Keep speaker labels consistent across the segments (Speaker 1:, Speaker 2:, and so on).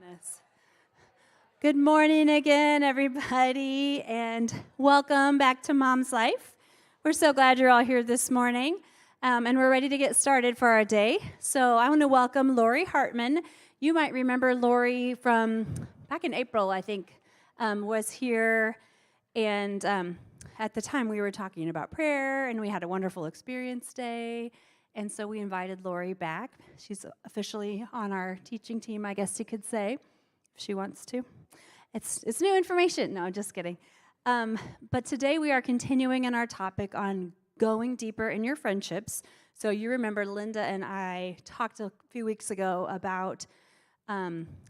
Speaker 1: Goodness. Good morning again, everybody, and welcome back to Mom's Life. We're so glad you're all here this morning, and we're ready to get started for our day. So I want to welcome Lori Hartman. You might remember Lori from back in April, I think, was here, and at the time we were talking about prayer, and we had a wonderful experience day. And so we invited Lori back. She's officially on our teaching team, I guess you could say, if she wants to. It's new information. No, just kidding. But today we are continuing in our topic on going deeper in your friendships. So you remember Linda and I talked a few weeks ago about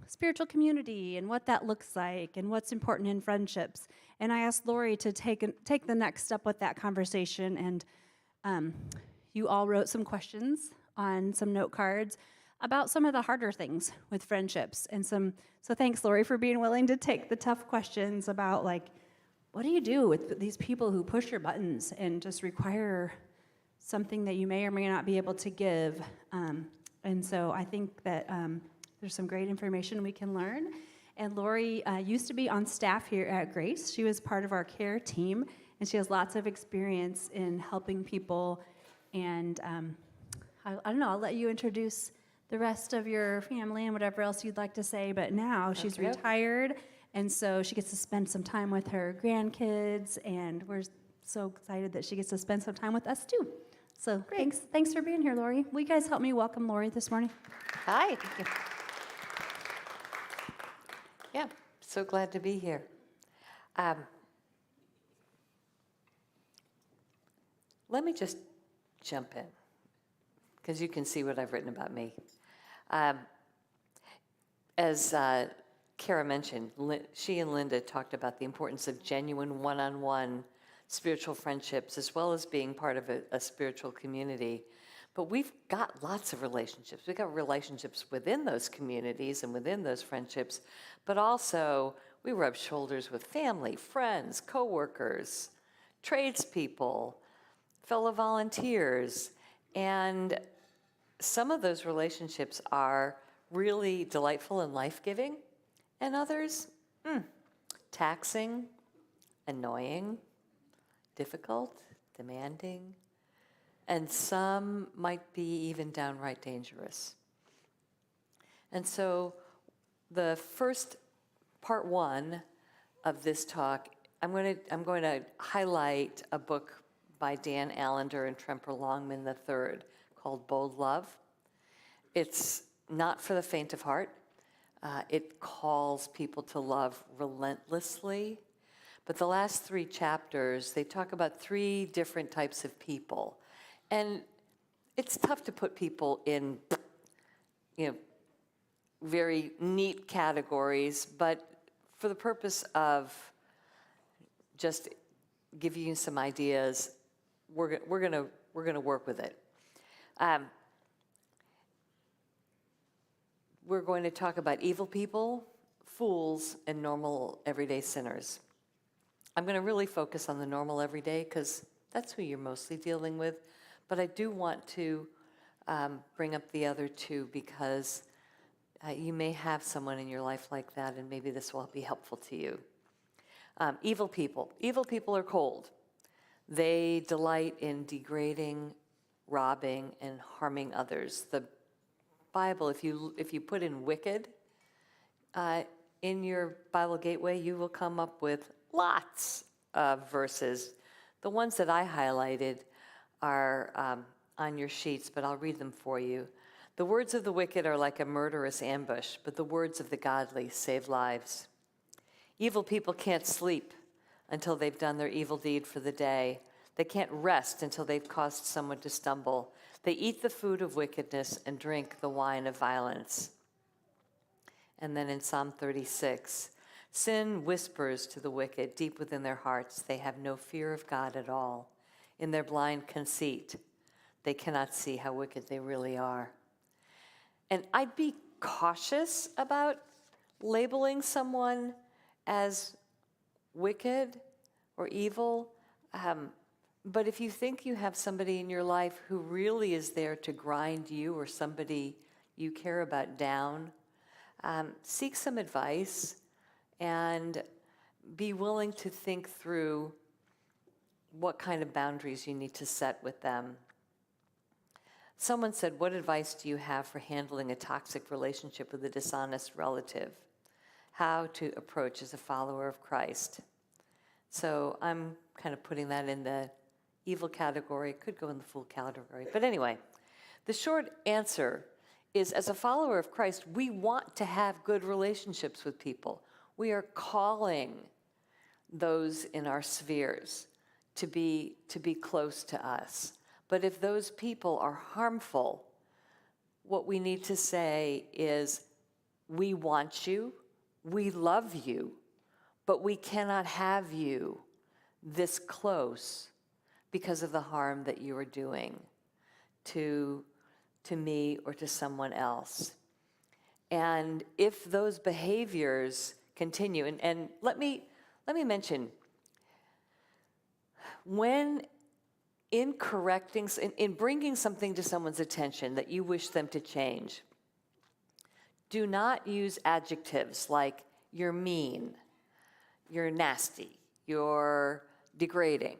Speaker 1: spiritual community and what that looks like and what's important in friendships. And I asked Lori to take the next step with that conversation, and you all wrote some questions on some note cards about some of the harder things with friendships. So thanks, Lori, for being willing to take the tough questions about, like, what do you do with these people who push your buttons and just require something that you may or may not be able to give? And so I think that there's some great information we can learn. And Lori used to be on staff here at Grace. She was part of our care team, and she has lots of experience in helping people. And I don't know, I'll let you introduce the rest of your family and whatever else you'd like to say, but now she's retired, and so she gets to spend some time with her grandkids, and we're so excited that she gets to spend some time with us too. So thanks for being here, Lori. Will you guys help me welcome Lori this morning?
Speaker 2: Hi. Yeah, so glad to be here. Let me just jump in, because you can see what I've written about me. As Kara mentioned, she and Linda talked about the importance of genuine one-on-one spiritual friendships, as well as being part of a spiritual community. But we've got lots of relationships. We've got relationships within those communities and within those friendships, but also we rub shoulders with family, friends, coworkers, tradespeople, fellow volunteers, and some of those relationships are really delightful and life-giving, and others, taxing, annoying, difficult, demanding, and some might be even downright dangerous. And so the first part one of this talk, I'm going to highlight a book by Dan Allender and Tremper Longman III called Bold Love. It's not for the faint of heart. It calls people to love relentlessly. But the last 3 chapters, they talk about 3 different types of people. And it's tough to put people in, very neat categories, but for the purpose of just giving you some ideas, we're gonna work with it. We're going to talk about evil people, fools, and normal everyday sinners. I'm going to really focus on the normal everyday because that's who you're mostly dealing with, but I do want to bring up the other 2 because you may have someone in your life like that, and maybe this will be helpful to you. Evil people. Evil people are cold. They delight in degrading, robbing, and harming others. The Bible, if you put in wicked in your Bible Gateway, you will come up with lots of verses. The ones that I highlighted are on your sheets, but I'll read them for you. The words of the wicked are like a murderous ambush, but the words of the godly save lives. Evil people can't sleep until they've done their evil deed for the day. They can't rest until they've caused someone to stumble. They eat the food of wickedness and drink the wine of violence. And then in Psalm 36, sin whispers to the wicked deep within their hearts. They have no fear of God at all. In their blind conceit, they cannot see how wicked they really are. And I'd be cautious about labeling someone as wicked or evil. But if you think you have somebody in your life who really is there to grind you or somebody you care about down, seek some advice and be willing to think through what kind of boundaries you need to set with them. Someone said, "What advice do you have for handling a toxic relationship with a dishonest relative? How to approach as a follower of Christ?" So I'm kind of putting that in the evil category. It could go in the fool category. But anyway, the short answer is, as a follower of Christ, we want to have good relationships with people. We are calling those in our spheres to be close to us. But if those people are harmful, what we need to say is, we want you, we love you, but we cannot have you this close because of the harm that you are doing to me or to someone else. And if those behaviors continue, and let me mention, when in bringing something to someone's attention that you wish them to change, do not use adjectives like "you're mean," "you're nasty," "you're degrading,"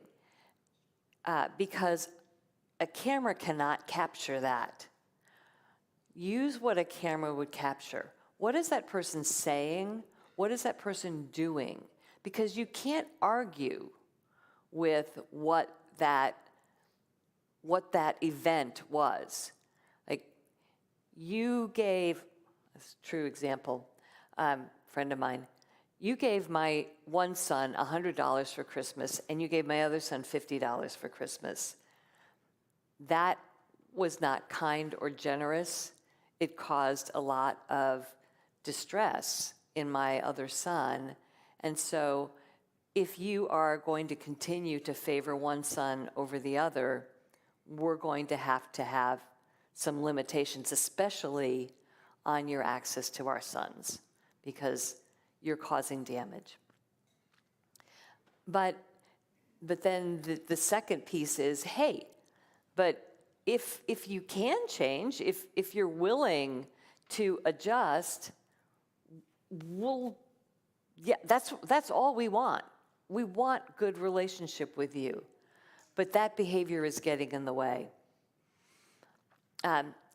Speaker 2: because a camera cannot capture that. Use what a camera would capture. What is that person saying? What is that person doing? Because you can't argue with what that event was. Like, you gave, that's a true example, friend of mine, you gave my one son $100 for Christmas, and you gave my other son $50 for Christmas. That was not kind or generous. It caused a lot of distress in my other son. And so if you are going to continue to favor one son over the other, we're going to have some limitations, especially on your access to our sons, because you're causing damage. But then the second piece is, hey, but if you can change, if you're willing to adjust, that's all we want. We want good relationship with you, but that behavior is getting in the way.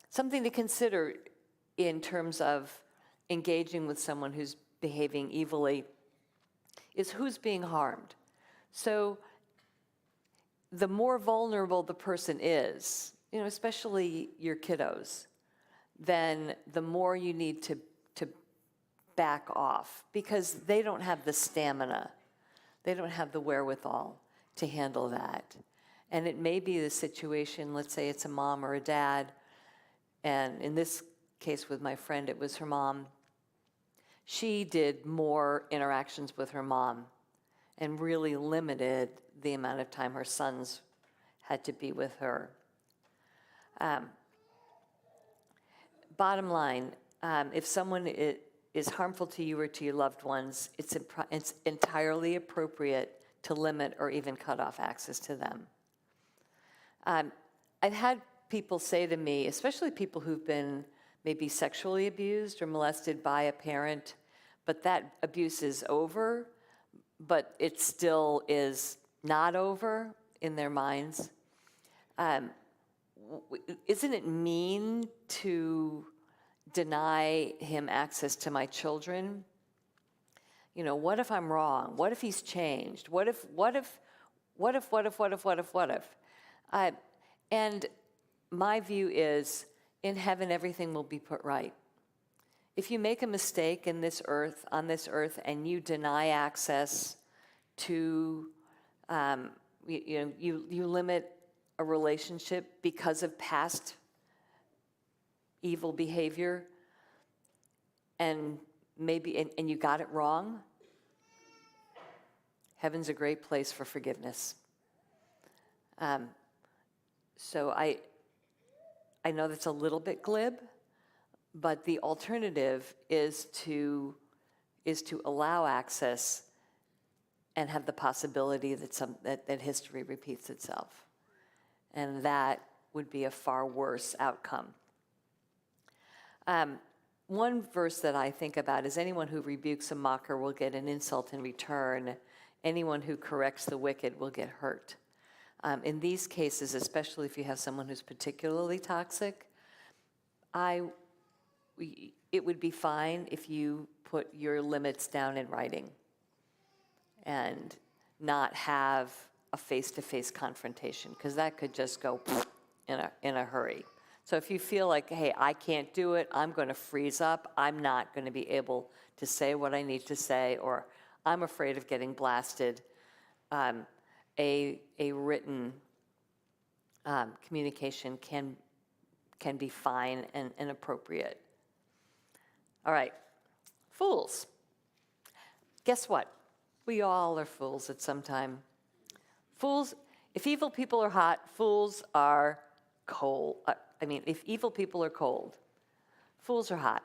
Speaker 2: Something to consider in terms of engaging with someone who's behaving evilly is who's being harmed. So the more vulnerable the person is, especially your kiddos, then the more you need to back off, because they don't have the stamina. They don't have the wherewithal to handle that. And it may be the situation, let's say it's a mom or a dad, and in this case with my friend, it was her mom. She did more interactions with her mom and really limited the amount of time her sons had to be with her. Bottom line, if someone is harmful to you or to your loved ones, it's entirely appropriate to limit or even cut off access to them. I've had people say to me, especially people who've been maybe sexually abused or molested by a parent, but that abuse is over, but it still is not over in their minds. Isn't it mean to deny him access to my children? What if I'm wrong? What if he's changed? What if? And my view is, in heaven, everything will be put right. If you make a mistake on this earth, and you deny access to, you limit a relationship because of past evil behavior, and you got it wrong, heaven's a great place for forgiveness. So I know that's a little bit glib, but the alternative is to allow access and have the possibility that history repeats itself. And that would be a far worse outcome. one verse that I think about is anyone who rebukes a mocker will get an insult in return. Anyone who corrects the wicked will get hurt. In these cases, especially if you have someone who's particularly toxic, it would be fine if you put your limits down in writing and not have a face-to-face confrontation, because that could just go in a hurry. So if you feel like, hey, I can't do it, I'm going to freeze up, I'm not going to be able to say what I need to say, or I'm afraid of getting blasted, a written communication can be fine and appropriate. All right, fools. Guess what? We all are fools at some time. Fools, if evil people are hot, fools are cold. If evil people are cold, fools are hot.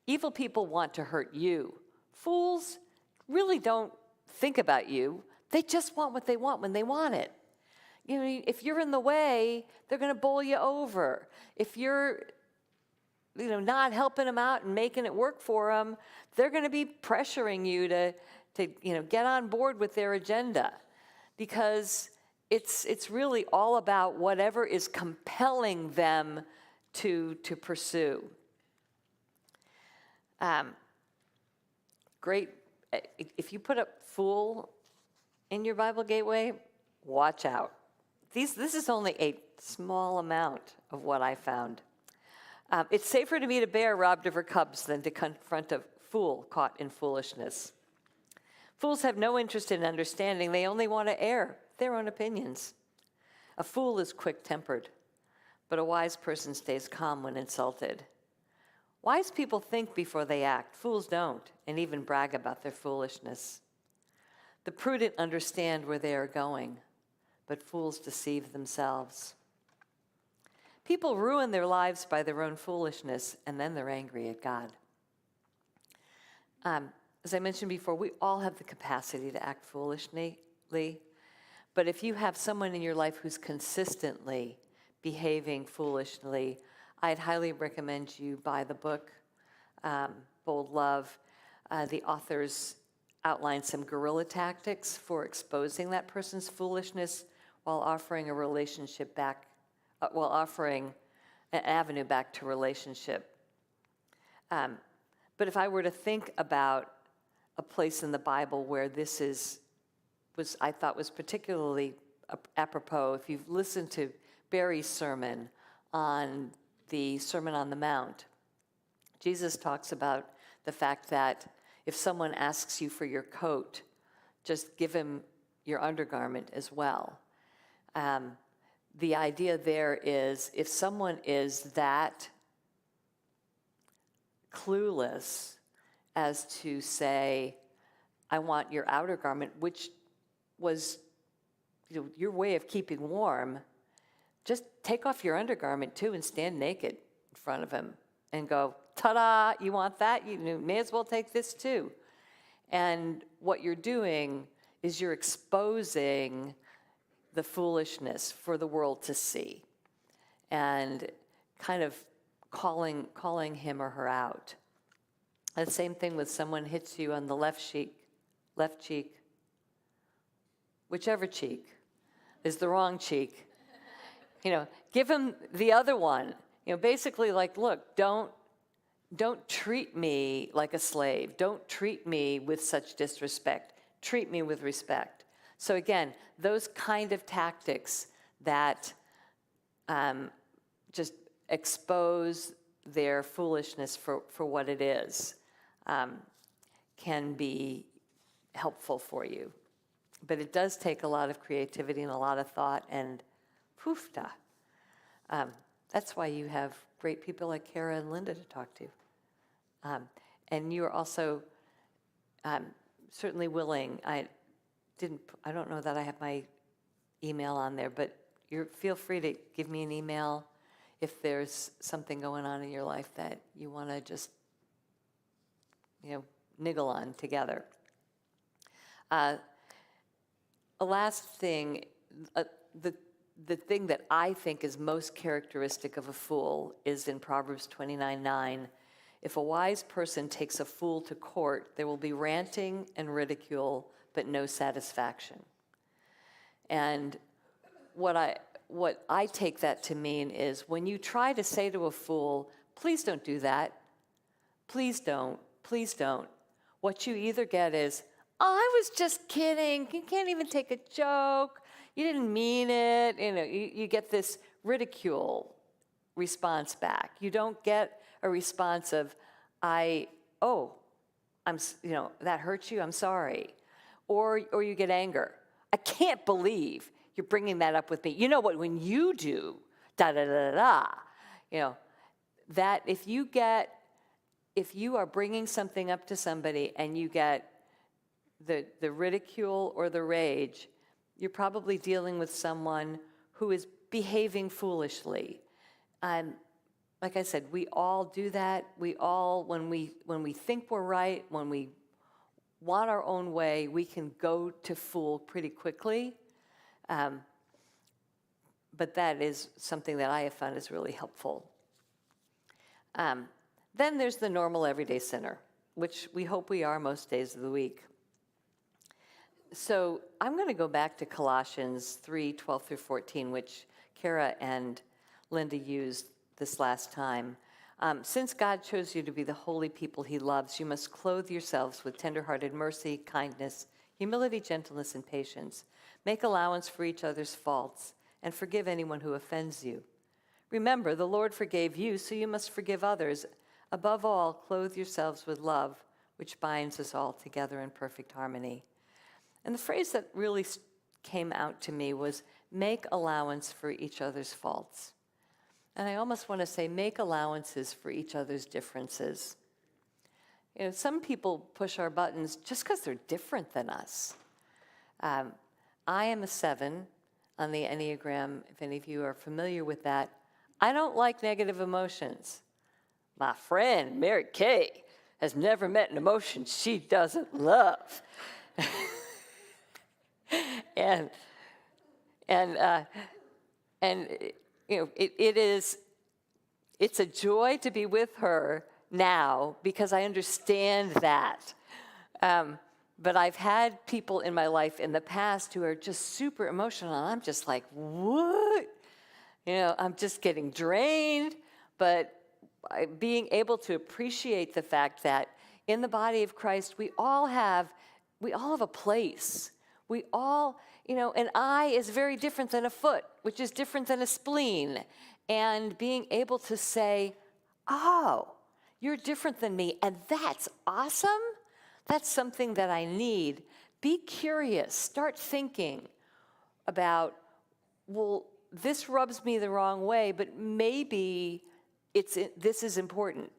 Speaker 2: Evil people want to hurt you. Fools really don't think about you. They just want what they want when they want it. You know, if you're in the way, they're going to bowl you over. If you're, not helping them out and making it work for them, they're going to be pressuring you to get on board with their agenda, because it's really all about whatever is compelling them to pursue. Great. If you put up fool in your Bible Gateway, watch out. This is only a small amount of what I found. It's safer to meet a bear robbed of her cubs than to confront a fool caught in foolishness. Fools have no interest in understanding. They only want to air their own opinions. A fool is quick-tempered, but a wise person stays calm when insulted. Wise people think before they act. Fools don't, and even brag about their foolishness. The prudent understand where they are going, but fools deceive themselves. People ruin their lives by their own foolishness, and then they're angry at God. As I mentioned before, we all have the capacity to act foolishly, but if you have someone in your life who's consistently behaving foolishly, I'd highly recommend you buy the book, Bold Love. The authors outline some guerrilla tactics for exposing that person's foolishness while offering offering an avenue back to relationship. But if I were to think about a place in the Bible where this I thought was particularly apropos, if you've listened to Barry's sermon on the Sermon on the Mount, Jesus talks about the fact that if someone asks you for your coat, just give him your undergarment as well. The idea there is, if someone is that clueless as to say, I want your outer garment, which was your way of keeping warm, just take off your undergarment too and stand naked in front of him and go, ta-da, you want that? You may as well take this too. And what you're doing is you're exposing the foolishness for the world to see and kind of calling him or her out. The same thing with someone hits you on the left cheek, whichever cheek is the wrong cheek. Give him the other one. Basically like, look, don't treat me like a slave. Don't treat me with such disrespect. Treat me with respect. So again, those kind of tactics that just expose their foolishness for what it is can be helpful for you. But it does take a lot of creativity and a lot of thought, and poofta. That's why you have great people like Kara and Linda to talk to. And you're also certainly willing. I don't know that I have my email on there, but feel free to give me an email if there's something going on in your life that you want to just, niggle on together. A last thing, the thing that I think is most characteristic of a fool is in Proverbs 29:9. If a wise person takes a fool to court, there will be ranting and ridicule, but no satisfaction. And what I take that to mean is when you try to say to a fool, please don't do that, please don't, what you either get is, oh, I was just kidding, you can't even take a joke, you didn't mean it, you get this ridicule response back. You don't get a response of, that hurt you, I'm sorry. Or you get anger. I can't believe you're bringing that up with me. You know what, when you do, that if you are bringing something up to somebody and you get the ridicule or the rage, you're probably dealing with someone who is behaving foolishly. Like I said, we all do that. We all, when we think we're right, when we want our own way, we can go to fool pretty quickly. But that is something that I have found is really helpful. Then there's the normal everyday sinner, which we hope we are most days of the week. So I'm going to go back to Colossians 3:12 through 14, which Kara and Linda used this last time. Since God chose you to be the holy people he loves, you must clothe yourselves with tender-hearted mercy, kindness, humility, gentleness, and patience. Make allowance for each other's faults and forgive anyone who offends you. Remember, the Lord forgave you, so you must forgive others. Above all, clothe yourselves with love, which binds us all together in perfect harmony. And the phrase that really came out to me was, make allowance for each other's faults. And I almost want to say, make allowances for each other's differences. Some people push our buttons just because they're different than us. I am a 7 on the Enneagram, if any of you are familiar with that. I don't like negative emotions. My friend, Mary Kay, has never met an emotion she doesn't love. It's a joy to be with her now because I understand that. But I've had people in my life in the past who are just super emotional, and I'm just like, what? I'm just getting drained. But being able to appreciate the fact that in the body of Christ, we all have a place. We all, an eye is very different than a foot, which is different than a spleen. And being able to say, oh, you're different than me, and that's awesome. That's something that I need. Be curious. Start thinking about, well, this rubs me the wrong way, but maybe this is important.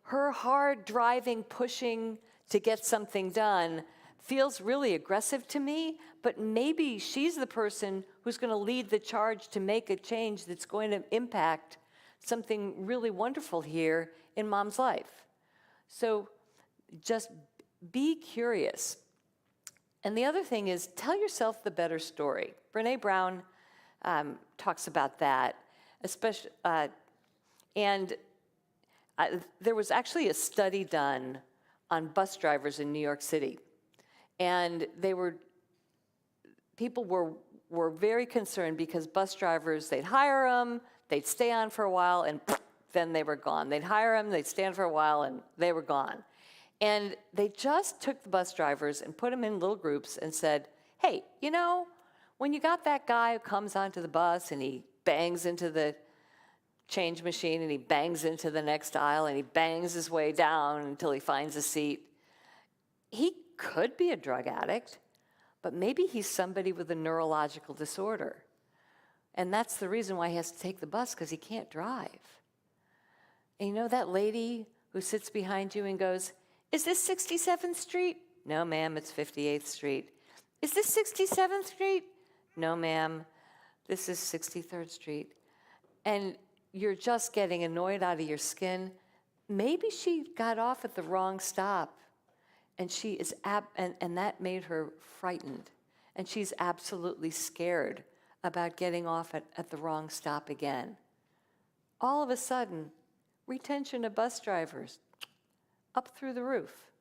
Speaker 2: Her hard driving, pushing to get something done feels really aggressive to me, but maybe she's the person who's going to lead the charge to make a change that's going to impact something really wonderful here in Mom's life. So just be curious. And the other thing is, tell yourself the better story. Brené Brown talks about that, especially, there was actually a study done on bus drivers in New York City. And people were very concerned because bus drivers, they'd hire them, they'd stay on for a while, and then they were gone. They'd hire them, they'd stay on for a while, and they were gone. And they just took the bus drivers and put them in little groups and said, hey, when you got that guy who comes onto the bus and he bangs into the change machine and he bangs into the next aisle and he bangs his way down until he finds a seat, he could be a drug addict, but maybe he's somebody with a neurological disorder. And that's the reason why he has to take the bus, because he can't drive. And that lady who sits behind you and goes, is this 67th Street? No, ma'am, it's 58th Street. Is this 67th Street? No, ma'am, this is 63rd Street. And you're just getting annoyed out of your skin. Maybe she got off at the wrong stop. And she is and that made her frightened. And she's absolutely scared about getting off at the wrong stop again. All of a sudden, retention of bus drivers up through the roof,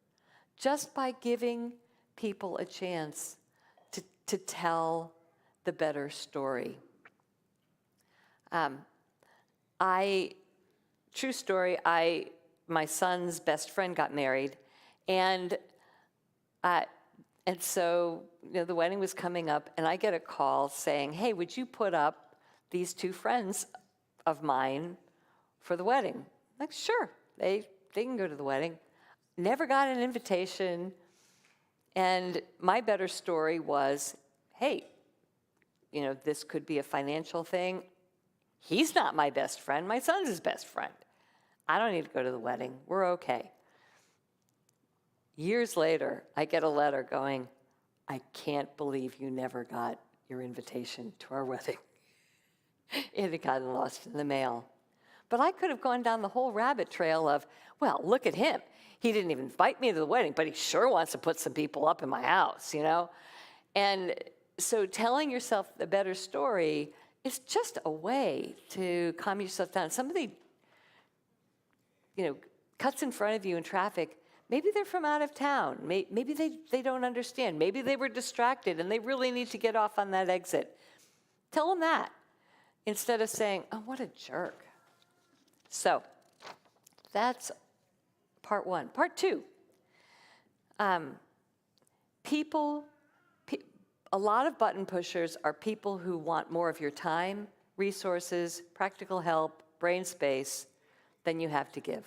Speaker 2: just by giving people a chance to tell the better story. True story, my son's best friend got married, and so the wedding was coming up, and I get a call saying, hey, would you put up these two friends of mine for the wedding? I'm like, sure, they can go to the wedding. Never got an invitation, and my better story was, hey, this could be a financial thing. He's not my best friend. My son's his best friend. I don't need to go to the wedding. We're okay. Years later, I get a letter going, I can't believe you never got your invitation to our wedding. It had gotten lost in the mail. But I could have gone down the whole rabbit trail of, well, look at him. He didn't even invite me to the wedding, but he sure wants to put some people up in my house, And so telling yourself a better story is just a way to calm yourself down. Somebody, cuts in front of you in traffic. Maybe they're from out of town. Maybe they don't understand. Maybe they were distracted and they really need to get off on that exit. Tell them that instead of saying, oh, what a jerk. So that's part one. Part two, a lot of button pushers are people who want more of your time, resources, practical help, brain space than you have to give.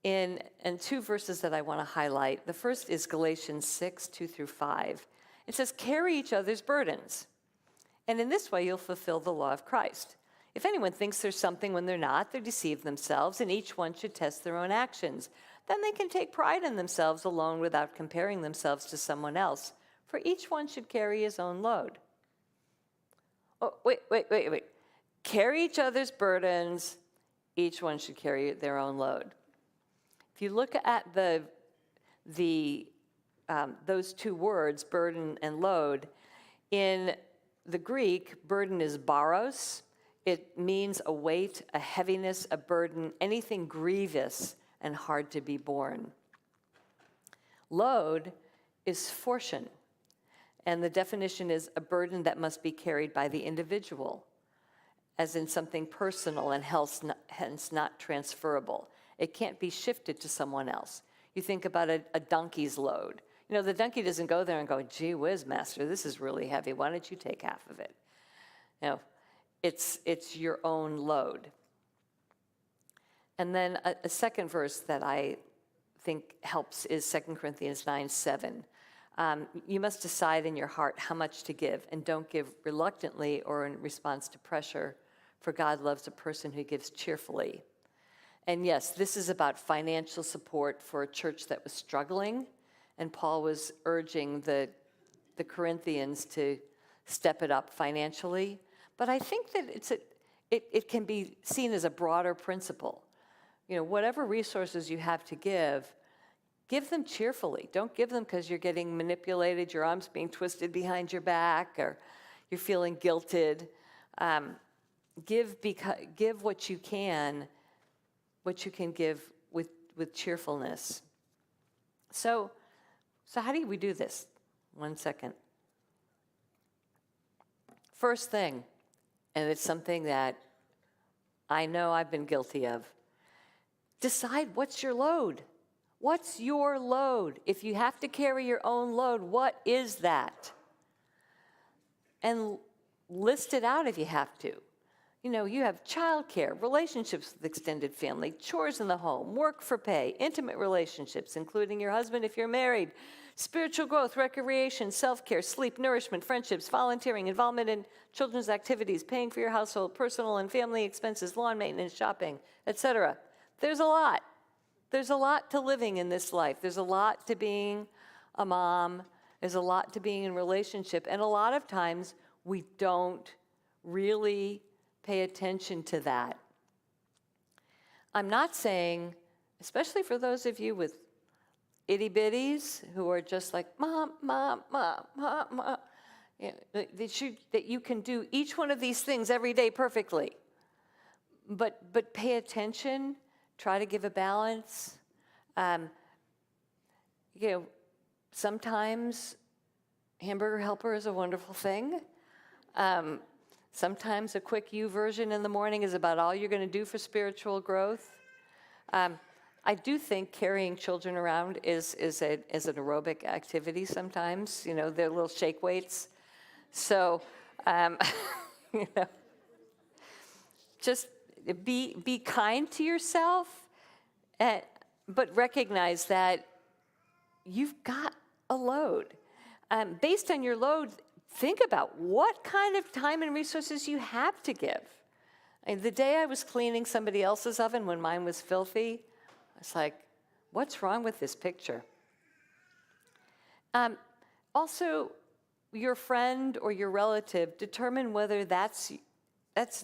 Speaker 2: In two verses that I want to highlight, the first is Galatians 6, 2 through 5. It says, carry each other's burdens, and in this way you'll fulfill the law of Christ. If anyone thinks there's something when they're not, they deceive themselves, and each one should test their own actions. Then they can take pride in themselves alone without comparing themselves to someone else, for each one should carry his own load. Oh, wait. Carry each other's burdens, each one should carry their own load. If you look at those two words, burden and load, in the Greek, burden is baros. It means a weight, a heaviness, a burden, anything grievous and hard to be borne. Load is fortune, and the definition is a burden that must be carried by the individual, as in something personal and hence not transferable. It can't be shifted to someone else. You think about a donkey's load. The donkey doesn't go there and go, gee whiz, master, this is really heavy. Why don't you take half of it? It's your own load. And then a second verse that I think helps is 2 Corinthians 9:7. You must decide in your heart how much to give, and don't give reluctantly or in response to pressure, for God loves a person who gives cheerfully. And yes, this is about financial support for a church that was struggling, and Paul was urging the Corinthians to step it up financially. But I think that it can be seen as a broader principle. Whatever resources you have to give them cheerfully. Don't give them because you're getting manipulated, your arms being twisted behind your back, or you're feeling guilted. Give what you can give with cheerfulness. So how do we do this? 1 second. First thing, and it's something that I know I've been guilty of, decide what's your load. What's your load? If you have to carry your own load, what is that? And list it out if you have to. You have childcare, relationships with extended family, chores in the home, work for pay, intimate relationships, including your husband if you're married, spiritual growth, recreation, self-care, sleep, nourishment, friendships, volunteering, involvement in children's activities, paying for your household, personal and family expenses, lawn maintenance, shopping, etc. There's a lot. There's a lot to living in this life. There's a lot to being a mom. There's a lot to being in relationship. And a lot of times we don't really pay attention to that. I'm not saying, especially for those of you with itty bitties who are just like, mom, that you can do each one of these things every day perfectly. but pay attention, try to give a balance. Um, sometimes Hamburger Helper is a wonderful thing. Sometimes a quick YouVersion in the morning is about all you're going to do for spiritual growth. I do think carrying children around is an aerobic activity sometimes. They're little shake weights. So, just be kind to yourself, but recognize that you've got a load. Based on your load, think about what kind of time and resources you have to give. The day I was cleaning somebody else's oven when mine was filthy, I was like, what's wrong with this picture? Also, your friend or your relative, determine whether that's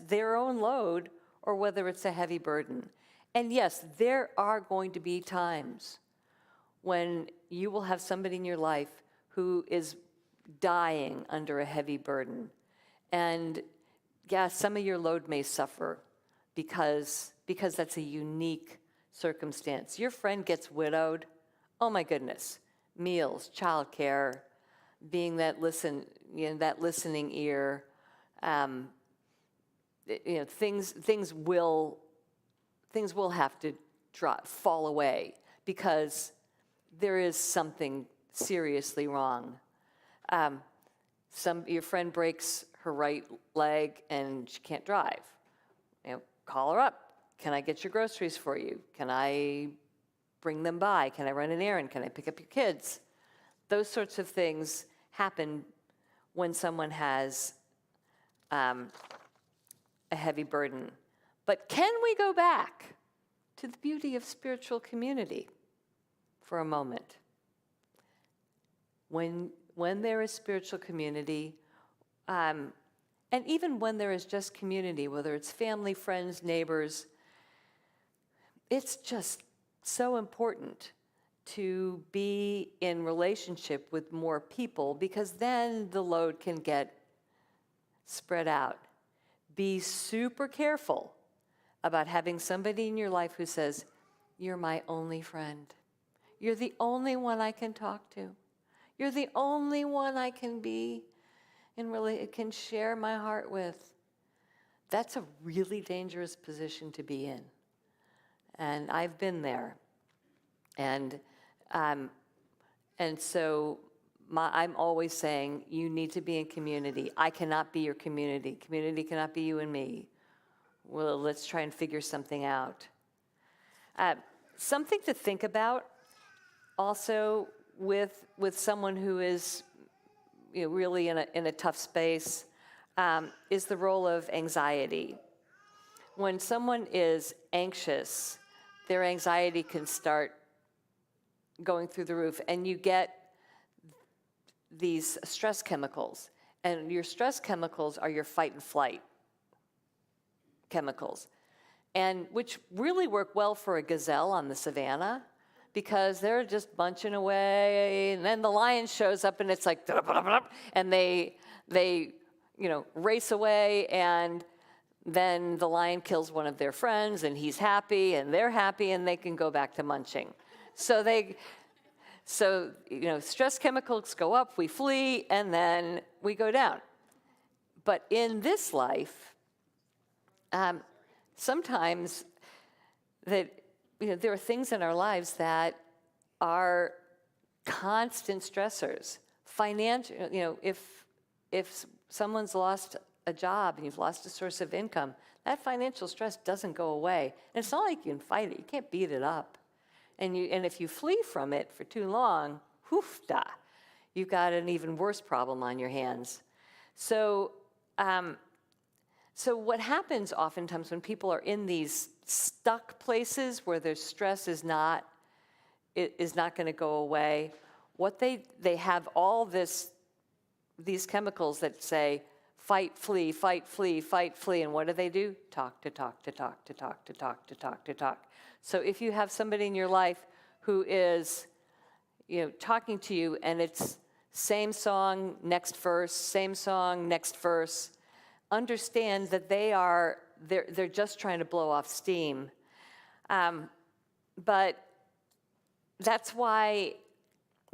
Speaker 2: their own load or whether it's a heavy burden. And yes, there are going to be times when you will have somebody in your life who is dying under a heavy burden. And yeah, some of your load may suffer because that's a unique circumstance. Your friend gets widowed, oh my goodness, meals, childcare, being that listening ear, things will have to fall away because there is something seriously wrong. Your friend breaks her right leg and she can't drive. Call her up. Can I get your groceries for you? Can I bring them by? Can I run an errand? Can I pick up your kids? Those sorts of things happen when someone has a heavy burden. But can we go back to the beauty of spiritual community for a moment? When there is spiritual community, and even when there is just community, whether it's family, friends, neighbors, it's just so important to be in relationship with more people because then the load can get spread out. Be super careful about having somebody in your life who says, you're my only friend. You're the only one I can talk to. You're the only one I can be and really can share my heart with. That's a really dangerous position to be in. And I've been there. And so I'm always saying, you need to be in community. I cannot be your community. Community cannot be you and me. Well, let's try and figure something out. Something to think about also with someone who is really in a tough space is the role of anxiety. When someone is anxious, their anxiety can start going through the roof, and you get these stress chemicals. And your stress chemicals are your fight and flight chemicals, and which really work well for a gazelle on the savannah because they're just bunching away, and then the lion shows up and it's like, and they race away, and then the lion kills one of their friends, and he's happy, and they're happy, and they can go back to munching. So stress chemicals go up, we flee, and then we go down. But in this life, sometimes there are things in our lives that are constant stressors. Financial, if someone's lost a job and you've lost a source of income, that financial stress doesn't go away. And it's not like you can fight it. You can't beat it up. And if you flee from it for too long, hoofda, you've got an even worse problem on your hands. So what happens oftentimes when people are in these stuck places where their stress is not going to go away, what they have all these chemicals that say, fight, flee, fight, flee, fight, flee. And what do? Talk to talk to talk to talk to talk to talk to talk. So if you have somebody in your life who is, talking to you and it's same song, next verse, same song, next verse, understand that they are they're just trying to blow off steam. But that's why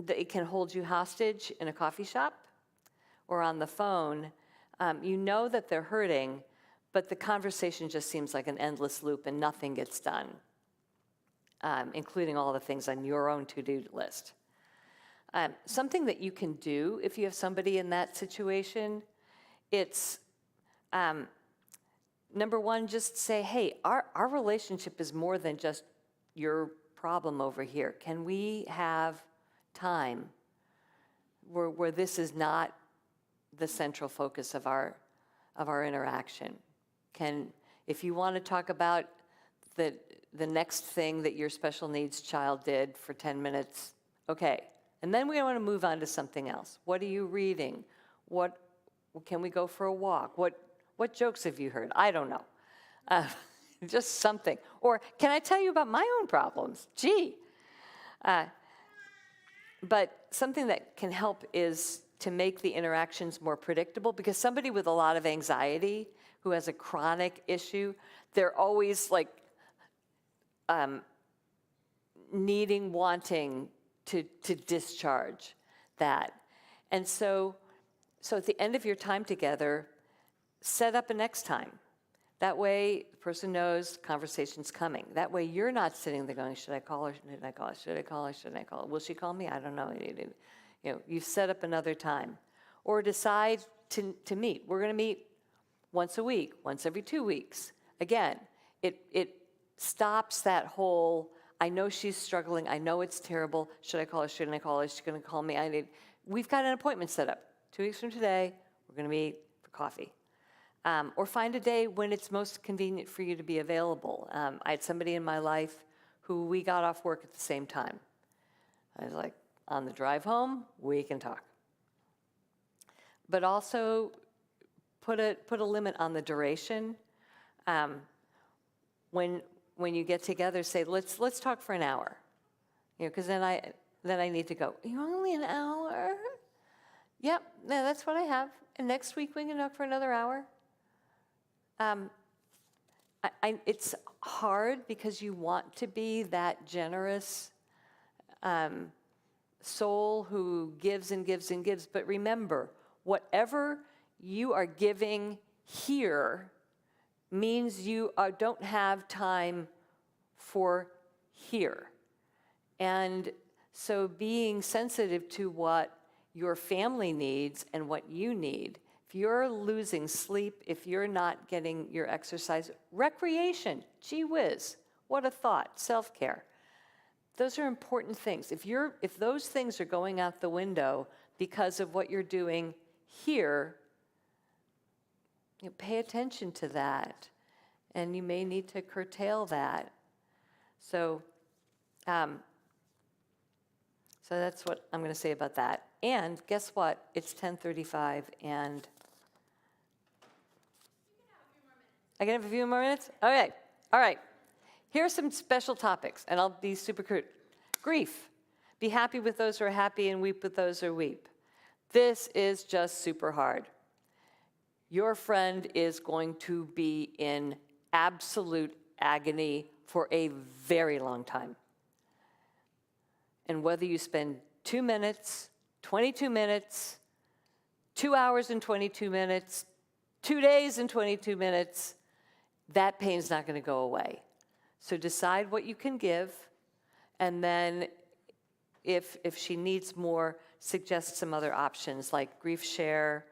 Speaker 2: it can hold you hostage in a coffee shop or on the phone. You know that they're hurting, but the conversation just seems like an endless loop and nothing gets done, including all the things on your own to-do list. Something that you can do if you have somebody in that situation, it's number one, just say, hey, our relationship is more than just your problem over here. Can we have time where this is not the central focus of our interaction? If you want to talk about the next thing that your special needs child did for 10 minutes, okay. And then we want to move on to something else. What are you reading? Can we go for a walk? What jokes have you heard? I don't know. Just something. Or can I tell you about my own problems? Gee. But something that can help is to make the interactions more predictable, because somebody with a lot of anxiety who has a chronic issue, they're always like wanting to discharge that. And so at the end of your time together, set up a next time. That way, the person knows conversation's coming. That way, you're not sitting there going, should I call her? Should I call her? Should I call her? Shouldn't I call her? Will she call me? I don't know. You've set up another time. Or decide to meet. We're going to meet once a week, once every 2 weeks. Again, it stops that whole, I know she's struggling. I know it's terrible. Should I call her? Shouldn't I call her? Is she going to call me? We've got an appointment set up. 2 weeks from today, we're going to meet for coffee. Or find a day when it's most convenient for you to be available. I had somebody in my life who we got off work at the same time. I was like, on the drive home, we can talk. But also put a limit on the duration. When you get together, say, let's talk for an hour. Because then I need to go, you only an hour? Yep, no, that's what I have. And next week we can talk for another hour. It's hard because you want to be that generous soul who gives and gives and gives. But remember, whatever you are giving here means you don't have time for here. And so being sensitive to what your family needs and what you need. If you're losing sleep, if you're not getting your exercise, recreation, gee whiz, what a thought, self-care. Those are important things. If those things are going out the window because of what you're doing here, pay attention to that, and you may need to curtail that. So that's what I'm going to say about that. And guess what? It's 10:35, and I can have a few more minutes? Okay. All right. Here are some special topics, and I'll be super crude. Grief. Be happy with those who are happy and weep with those who weep. This is just super hard. Your friend is going to be in absolute agony for a very long time. And whether you spend 2 minutes, 22 minutes, 2 hours and 22 minutes, 2 days and 22 minutes, that pain's not going to go away. So decide what you can give, and then if she needs more, suggest some other options like Grief Share,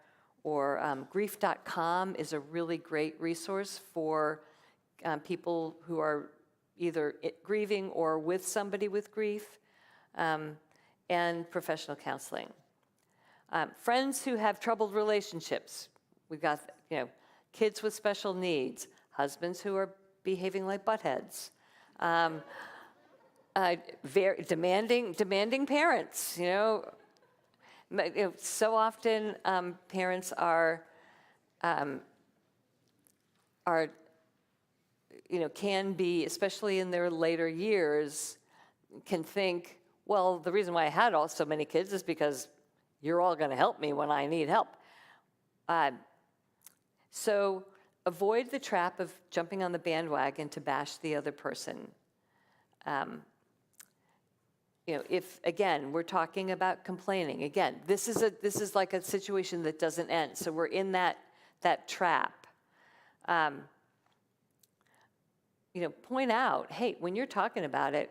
Speaker 2: or grief.com is a really great resource for people who are either grieving or with somebody with grief, and professional counseling. Friends who have troubled relationships. We've got kids with special needs, husbands who are behaving like buttheads, very demanding parents. So often parents are can be, especially in their later years, can think, well, the reason why I had so many kids is because you're all going to help me when I need help. So avoid the trap of jumping on the bandwagon to bash the other person. If, again, we're talking about complaining, again, this is like a situation that doesn't end, so we're in that trap. Point out, hey, when you're talking about it,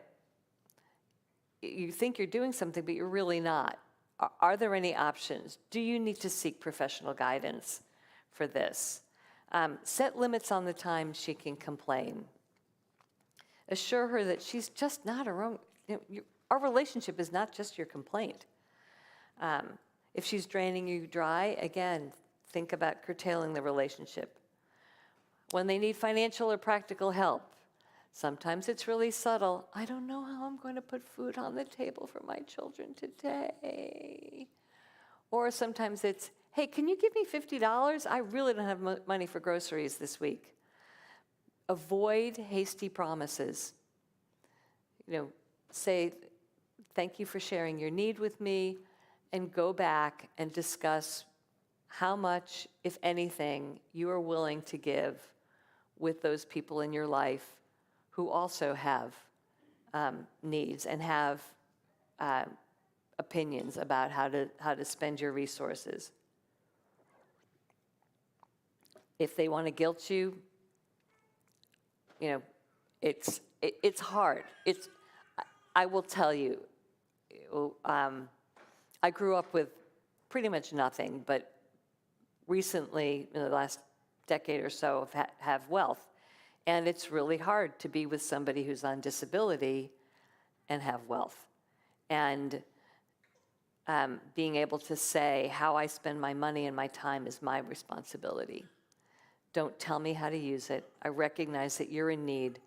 Speaker 2: you think you're doing something, but you're really not. Are there any options? Do you need to seek professional guidance for this? Set limits on the time she can complain. Assure her that she's just not her own. Our relationship is not just your complaint. If she's draining you dry, again, think about curtailing the relationship. When they need financial or practical help, sometimes it's really subtle. I don't know how I'm going to put food on the table for my children today. Or sometimes it's, hey, can you give me $50? I really don't have money for groceries this week. Avoid hasty promises. Say, thank you for sharing your need with me, and go back and discuss how much, if anything, you are willing to give with those people in your life who also have needs and have opinions about how to spend your resources. If they want to guilt you, it's hard. I will tell you, I grew up with pretty much nothing, but recently, in the last decade or so, have wealth. And it's really hard to be with somebody who's on disability and have wealth. And being able to say, how I spend my money and my time is my responsibility. Don't tell me how to use it. I recognize that you're in need,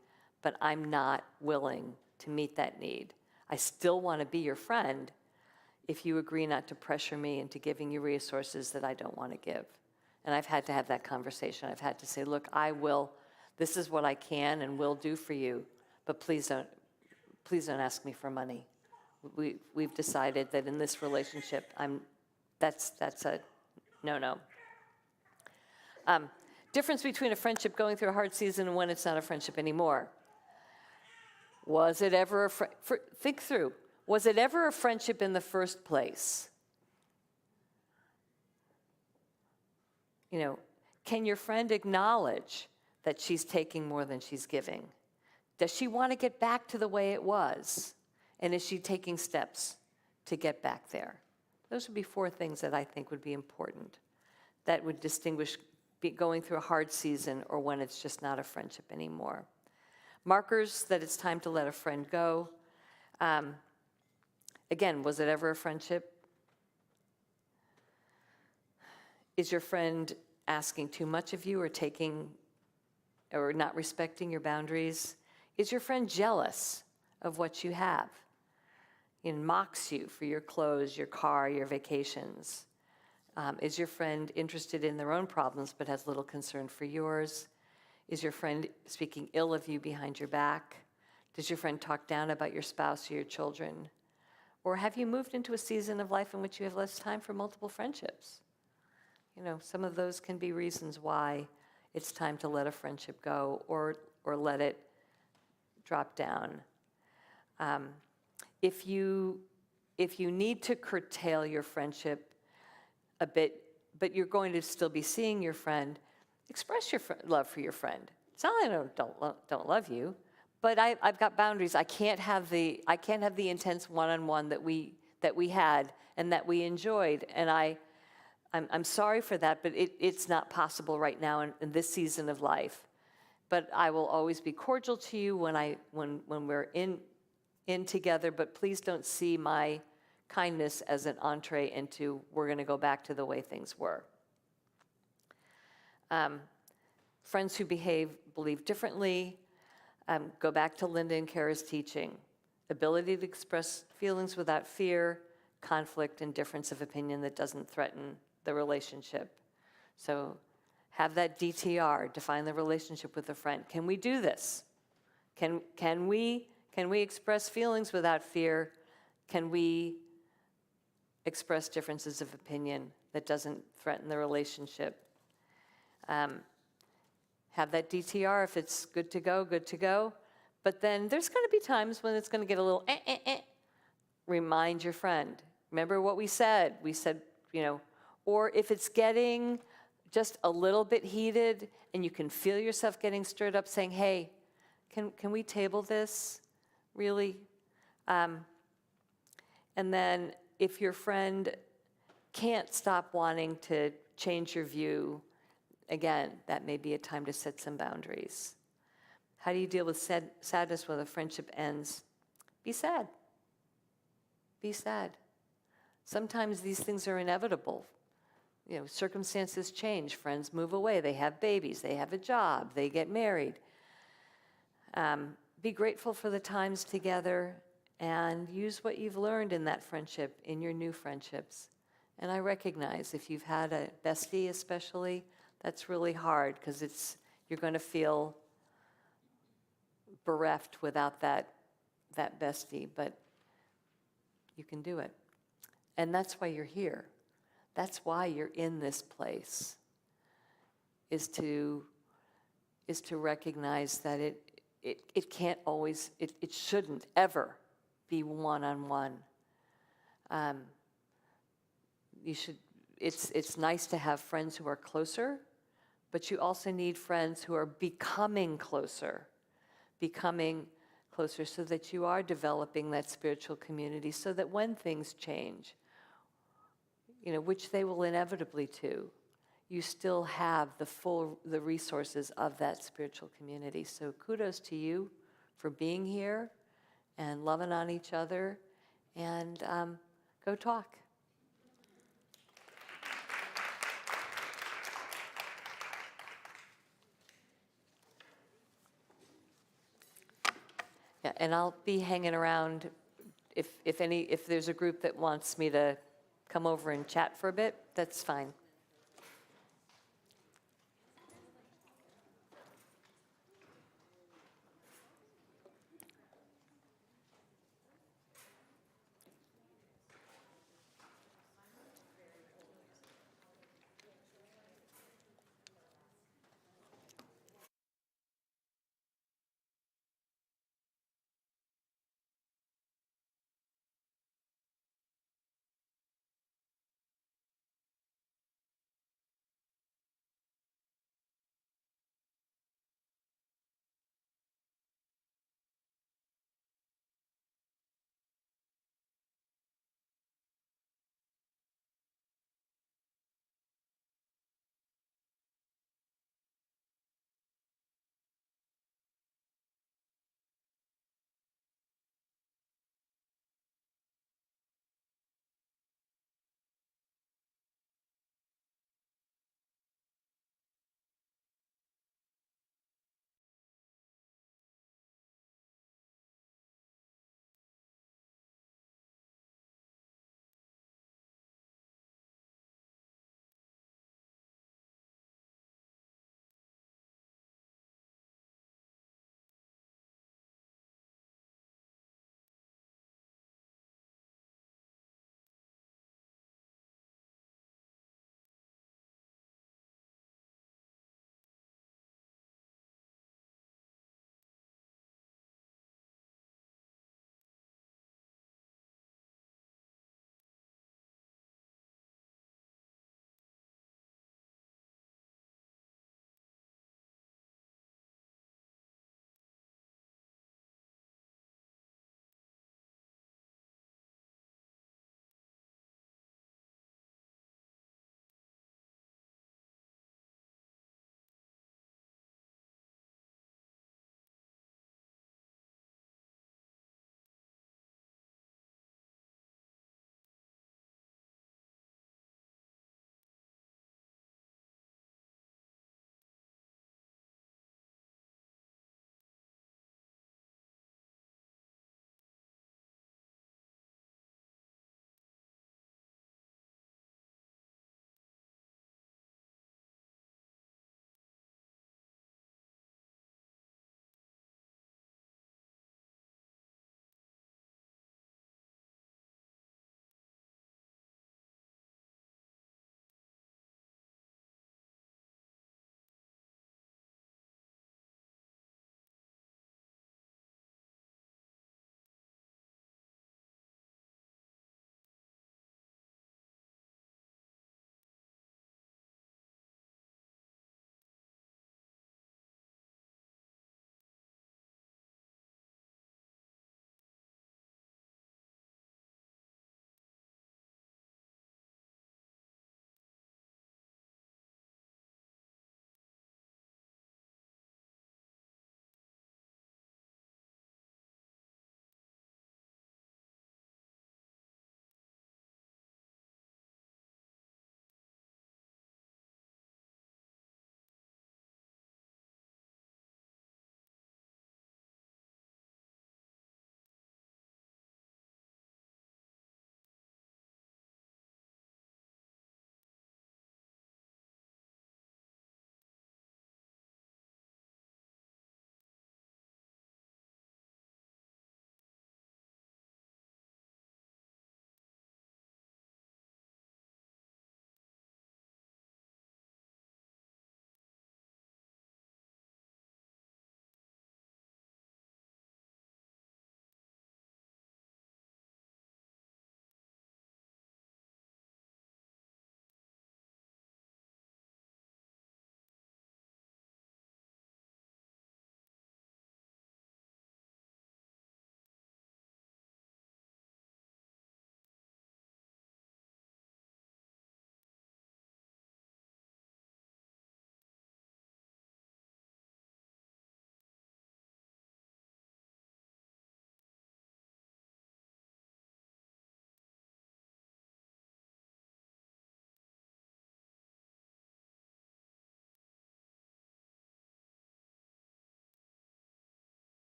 Speaker 2: but I'm not willing to meet that need. I still want to be your friend if you agree not to pressure me into giving you resources that I don't want to give. And I've had to have that conversation. I've had to say, look, this is what I can and will do for you, but please don't ask me for money. We've decided that in this relationship, that's a no-no. Difference between a friendship going through a hard season and when it's not a friendship anymore. Was it ever think through, was it ever a friendship in the first place? Can your friend acknowledge that she's taking more than she's giving? Does she want to get back to the way it was? And is she taking steps to get back there? Those would be 4 things that I think would be important, that would distinguish going through a hard season or when it's just not a friendship anymore. Markers that it's time to let a friend go. Again, was it ever a friendship? Is your friend asking too much of you or not respecting your boundaries? Is your friend jealous of what you have and mocks you for your clothes, your car, your vacations? Is your friend interested in their own problems but has little concern for yours? Is your friend speaking ill of you behind your back? Does your friend talk down about your spouse or your children? Or have you moved into a season of life in which you have less time for multiple friendships? Some of those can be reasons why it's time to let a friendship go or let it drop down. If you need to curtail your friendship a bit, but you're going to still be seeing your friend, express your love for your friend. It's not that I don't love you, but I've got boundaries. I can't have the intense one-on-one that we had and that we enjoyed, and I'm sorry for that, but it's not possible right now in this season of life. But I will always be cordial to you when we're in together, but please don't see my kindness as an entree into we're going to go back to the way things were. Friends who believe differently, go back to Linda and Kara's teaching. Ability to express feelings without fear, conflict, and difference of opinion that doesn't threaten the relationship. So have that DTR, define the relationship with a friend. Can we do this? Can we express feelings without fear? Can we express differences of opinion that doesn't threaten the relationship? have that DTR. If it's good to go, good to go. But then there's going to be times when it's going to get a little Remind your friend. Remember what we said? We said, or if it's getting just a little bit heated and you can feel yourself getting stirred up, saying, hey, can we table this? Really? And then if your friend can't stop wanting to change your view, again, that may be a time to set some boundaries. How do you deal with sadness when a friendship ends? Be sad. Be sad. Sometimes these things are inevitable. Circumstances change. Friends move away. They have babies. They have a job. They get married. Be grateful for the times together and use what you've learned in that friendship, in your new friendships. And I recognize if you've had a bestie especially, that's really hard because you're going to feel bereft without that bestie, but you can do it. And that's why you're here. That's why you're in this place, is to recognize that it can't always, it shouldn't ever be one-on-one. It's nice to have friends who are closer, but you also need friends who are becoming closer so that you are developing that spiritual community, so that when things change, which they will inevitably do, you still have the resources of that spiritual community. So kudos to you for being here and loving on each other, and go talk. Yeah, and I'll be hanging around if there's a group that wants me to come over and chat for a bit, that's fine.